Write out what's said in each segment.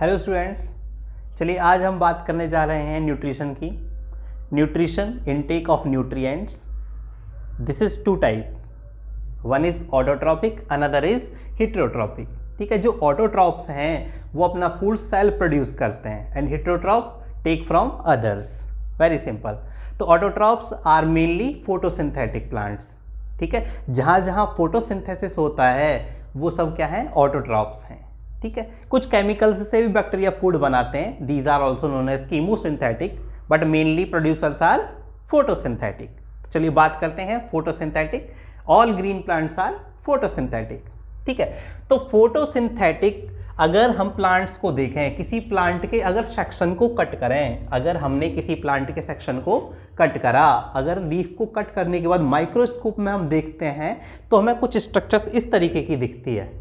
Hello students, चलिए आज हम बात करने जा रहे हैं न्यूट्रिशन की। Nutrition, intake of nutrients. This is two type, one is autotrophic, another is heterotrophic. ठीक है, जो ऑटोट्रॉप्स हैं वो अपना फूड सेल्फ प्रोड्यूस करते हैं and heterotroph take from others. Very simple. तो autotrophs are mainly photosynthetic plants. ठीक है, जहाँ जहाँ फोटोसिंथेसिस होता है वो सब क्या है, ऑटोट्रॉप्स हैं। ठीक है, कुछ केमिकल्स से भी बैक्टीरिया फूड बनाते हैं, these are also known as chemosynthetic, but mainly producers are photosynthetic. चलिए बात करते हैं photosynthetic. All green plants are photosynthetic. ठीक है, तो फोटोसिंथेटिक अगर हम प्लांट्स को देखें, किसी प्लांट के अगर सेक्शन को कट करें, अगर हमने किसी प्लांट के सेक्शन को कट करा, अगर लीफ को कट करने के बाद माइक्रोस्कोप में हम देखते हैं तो हमें कुछ स्ट्रक्चर्स इस तरीके की दिखती है।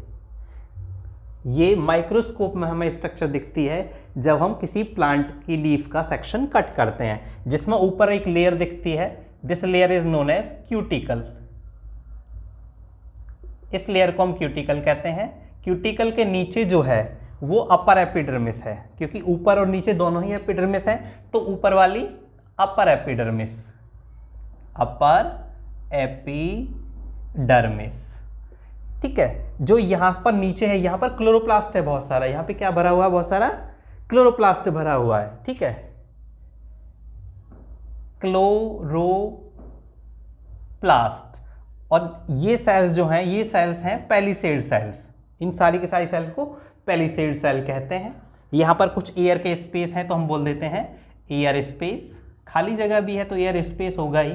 ये माइक्रोस्कोप में हमें स्ट्रक्चर दिखती है जब हम किसी प्लांट की लीफ का सेक्शन कट करते हैं, जिसमें ऊपर एक लेयर दिखती है। This layer is known as cuticle. इस लेयर को हम क्यूटिकल कहते हैं। क्यूटिकल के नीचे जो है वो अपर एपिडर्मिस है, क्योंकि ऊपर और नीचे दोनों ही एपिडर्मिस है, तो ऊपर वाली अपर एपिडर्मिस, अपर एपिडर्मिस। ठीक है, जो यहां पर नीचे है, यहां पर क्लोरोप्लास्ट है बहुत सारा। यहां पे क्या भरा हुआ है, बहुत सारा क्लोरोप्लास्ट भरा हुआ है। ठीक है, क्लोरोप्लास्ट। और ये सेल्स जो हैं, ये सेल्स हैं पैलिसेड सेल्स। इन सारी की सारी सेल्स को पैलिसेड सेल कहते हैं। यहां पर कुछ एयर के स्पेस हैं तो हम बोल देते हैं एयर स्पेस। खाली जगह भी है तो एयर स्पेस होगा ही,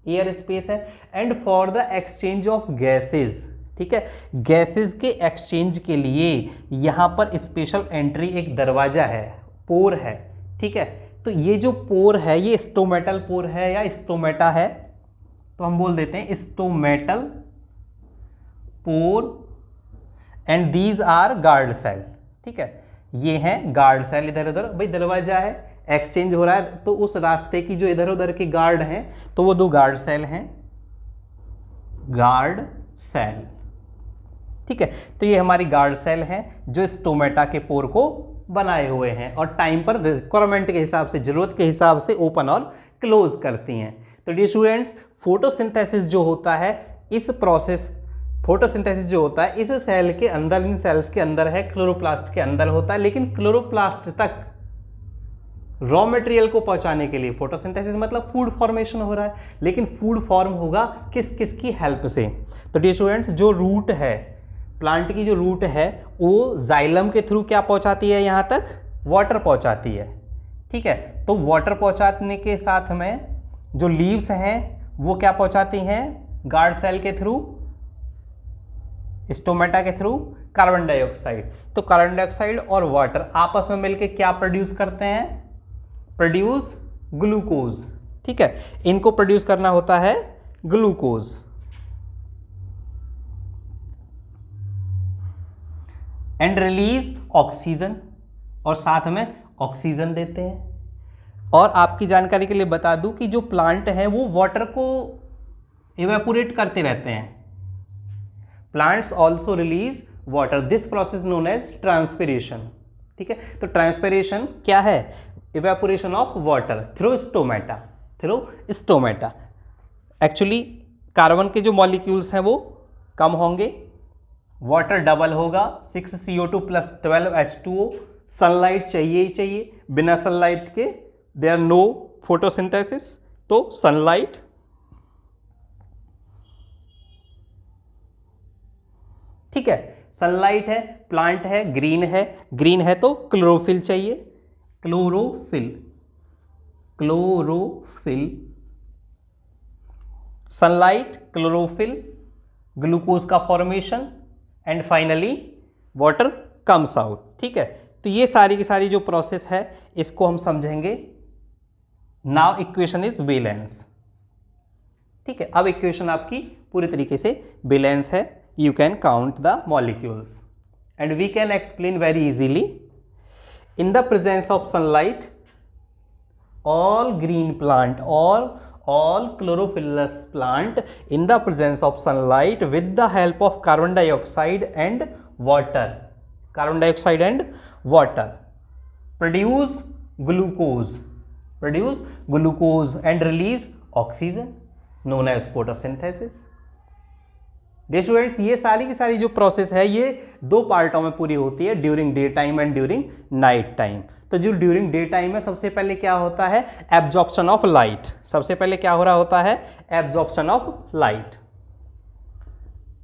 एयर स्पेस है। And for the exchange of gases, ठीक है, गैसेस के एक्सचेंज के लिए यहां पर स्पेशल एंट्री, एक दरवाजा है, पोर है। ठीक है, तो ये जो पोर है ये स्टोमेटल पोर है या स्टोमेटा है, तो हम बोल देते हैं stomatal pore. And these are guard cell. ठीक है, ये हैं गार्ड सेल। इधर उधर भाई दरवाजा है, एक्सचेंज हो रहा है, तो उस रास्ते की जो इधर उधर के गार्ड हैं तो वो दो गार्ड सेल हैं, गार्ड सेल। ठीक है, तो ये हमारी गार्ड सेल हैं जो स्टोमेटा के पोर को बनाए हुए हैं और टाइम पर रिक्वायरमेंट के हिसाब से, जरूरत के हिसाब से ओपन और क्लोज करती हैं। तो डियर स्टूडेंट्स, फोटोसिंथेसिस जो होता है, इस प्रोसेस फोटोसिंथेसिस जो होता है इस सेल के अंदर, इन सेल्स के अंदर है, क्लोरोप्लास्ट के अंदर होता है। लेकिन क्लोरोप्लास्ट तक रॉ मटेरियल को पहुंचाने के लिए, फोटोसिंथेसिस मतलब फूड फॉर्मेशन हो रहा है, लेकिन फूड फॉर्म होगा किस किस की हेल्प से। तो डियर स्टूडेंट्स, जो रूट है, प्लांट की जो रूट है वो जाइलम के थ्रू क्या पहुंचाती है, यहां तक वाटर पहुंचाती है। ठीक है, तो वाटर पहुंचाने के साथ में जो लीव्स हैं वो क्या पहुंचाती हैं, गार्ड सेल के थ्रू, स्टोमेटा के थ्रू कार्बन डाइऑक्साइड। तो कार्बन डाइऑक्साइड और वाटर आपस में मिलकर क्या प्रोड्यूस करते हैं, प्रोड्यूस ग्लूकोज। ठीक है, इनको प्रोड्यूस करना होता है ग्लूकोज। एंड रिलीज ऑक्सीजन, और साथ में ऑक्सीजन देते हैं। और आपकी जानकारी के लिए बता दूं कि जो प्लांट है वो वाटर को इवेपोरेट करते रहते हैं। Plants also release water, this process known as transpiration. ठीक है, तो ट्रांसपिरेशन क्या है, evaporation of water through stomata, through stomata. Actually carbon के जो मॉलिक्यूल्स हैं वो कम होंगे, वाटर डबल होगा, 6 CO2 प्लस 12 H2O। सनलाइट चाहिए ही चाहिए, बिना सनलाइट के देयर नो फोटोसिंथेसिस। तो सनलाइट, ठीक है, सनलाइट है, प्लांट है, ग्रीन है, ग्रीन है तो क्लोरोफिल चाहिए, chlorophyll, chlorophyll, sunlight, chlorophyll, glucose का formation and finally water comes out. ठीक है, तो ये सारी की सारी जो प्रोसेस है इसको हम समझेंगे। Now equation is valence. ठीक है, अब इक्वेशन आपकी पूरी तरीके से बैलेंस है। You can count the molecules and we can explain very easily. In the presence of sunlight, all green plant और all chlorophyllous plant in the presence of sunlight with the help of carbon dioxide and water, carbon dioxide and water, produce glucose and release oxygen known as photosynthesis. Dear students, ये सारी की सारी जो process है ये 2 पार्टों में पूरी होती है, during day time and during night time. तो जो ड्यूरिंग डे टाइम में सबसे पहले क्या होता है, एब्जॉर्प्शन ऑफ लाइट। सबसे पहले क्या हो रहा होता है, absorption of light.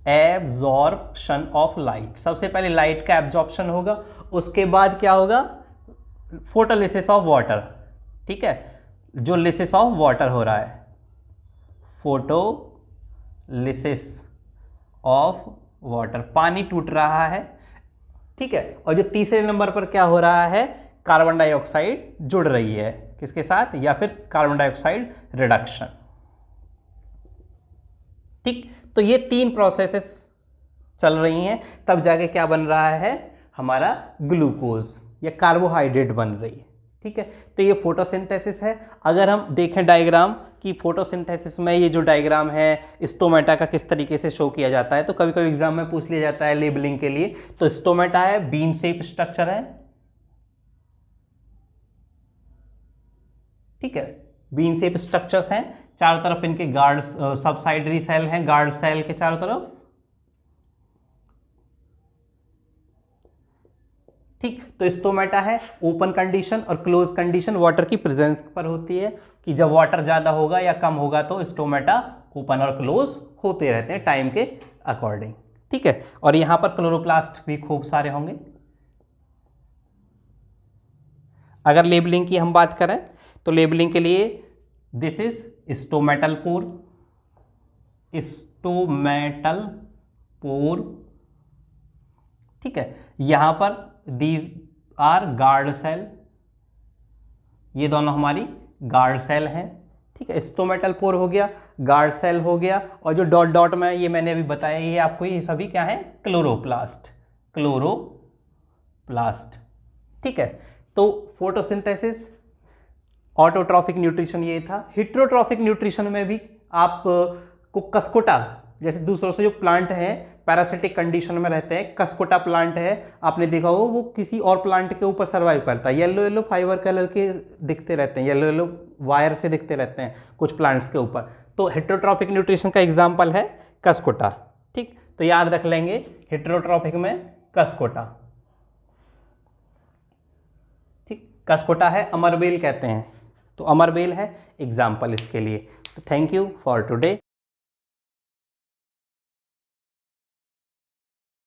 Absorption of light, सबसे पहले लाइट का एब्जॉर्प्शन होगा, उसके बाद क्या होगा, फोटोलिसिस ऑफ वाटर। ठीक है, जो लिसिस ऑफ वाटर हो रहा है, फोटोलिसिस ऑफ वाटर, पानी टूट रहा है। ठीक है, और जो तीसरे नंबर पर क्या हो रहा है, कार्बन डाइऑक्साइड जुड़ रही है किसके साथ, या फिर कार्बन डाइऑक्साइड रिडक्शन। ठीक, तो ये 3 प्रोसेसेस चल रही हैं, तब जाके क्या बन रहा है, हमारा ग्लूकोज या कार्बोहाइड्रेट बन रही है। ठीक है, तो ये फोटोसिंथेसिस है। अगर हम देखें डायग्राम कि फोटोसिंथेसिस में ये जो डायग्राम है स्टोमेटा का किस तरीके से शो किया जाता है, तो कभी कभी एग्जाम में पूछ लिया जाता है लेबलिंग के लिए। तो स्टोमेटा है, बीन शेप स्ट्रक्चर है। ठीक है, बीन शेप स्ट्रक्चर्स हैं, चारों तरफ इनके गार्ड सबसाइडरी सेल हैं, गार्ड सेल के चारों तरफ। ठीक, तो स्टोमेटा है, ओपन कंडीशन और क्लोज कंडीशन वाटर की प्रेजेंस पर होती है, कि जब वाटर ज्यादा होगा या कम होगा तो स्टोमेटा ओपन और क्लोज होते रहते हैं टाइम के अकॉर्डिंग। ठीक है, और यहां पर क्लोरोप्लास्ट भी खूब सारे होंगे। अगर लेबलिंग की हम बात करें तो लेबलिंग के लिए this is stomatal pore, stomatal pore. ठीक है, यहां पर दीज आर गार्ड सेल, ये दोनों हमारी गार्ड सेल हैं। ठीक है, स्टोमेटल पोर हो गया, गार्ड सेल हो गया, और जो डॉट डॉट में ये मैंने अभी बताया ये आपको, ये सभी क्या है, क्लोरोप्लास्ट, क्लोरोप्लास्ट। ठीक है, तो फोटोसिंथेसिस, ऑटोट्रॉफिक न्यूट्रिशन ये था। हिट्रोट्रॉफिक न्यूट्रिशन में भी आप को कस्कोटा, जैसे दूसरों से जो प्लांट है पैरासिटिक कंडीशन में रहते हैं, कस्कोटा प्लांट है, आपने देखा होगा वो किसी और प्लांट के ऊपर सर्वाइव करता है। येलो येलो फाइबर कलर के दिखते रहते हैं, येलो येलो वायर से दिखते रहते हैं कुछ प्लांट्स के ऊपर। तो हेट्रोट्रॉफिक न्यूट्रिशन का एग्जाम्पल है कस्कोटा। ठीक, तो याद रख लेंगे हेट्रोट्रॉफिक में कस्कोटा। ठीक, कस्कोटा है, अमरबेल कहते हैं, तो अमरबेल है एग्जाम्पल इसके लिए। तो थैंक यू फॉर टुडे।